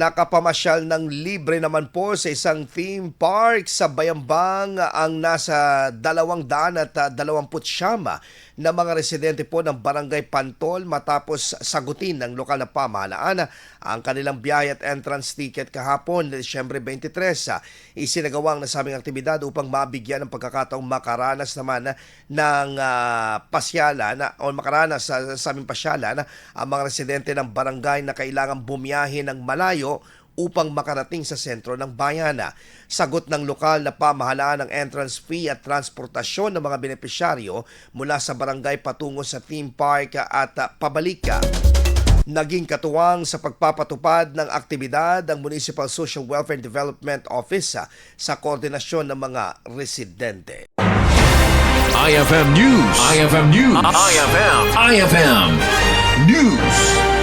Nakapamasyal ng libre naman po sa isang theme park sa Bayambang ang nasa 229 na mga residente po ng Barangay Pantol matapos sagutin ng lokal na pamahalaan ang kanilang biyahe at entrance ticket kahapon, Disyembre 23. Isinagawang nasabing aktibidad upang mabigyan ng pagkakataong makaranas naman ng pasyalan o makaranas sa sabing pasyalan ang mga residente ng barangay na kailangan bumiyahe ng malayo upang makarating sa sentro ng bayan. Sagot ng lokal na pamahalaan ng entrance fee at transportasyon ng mga benepisyaryo mula sa barangay patungo sa theme park at pabalik. Naging katuwang sa pagpapatupad ng aktibidad ang Municipal Social Welfare and Development Office sa koordinasyon ng mga residente. IFM News. IFM News. IFM News.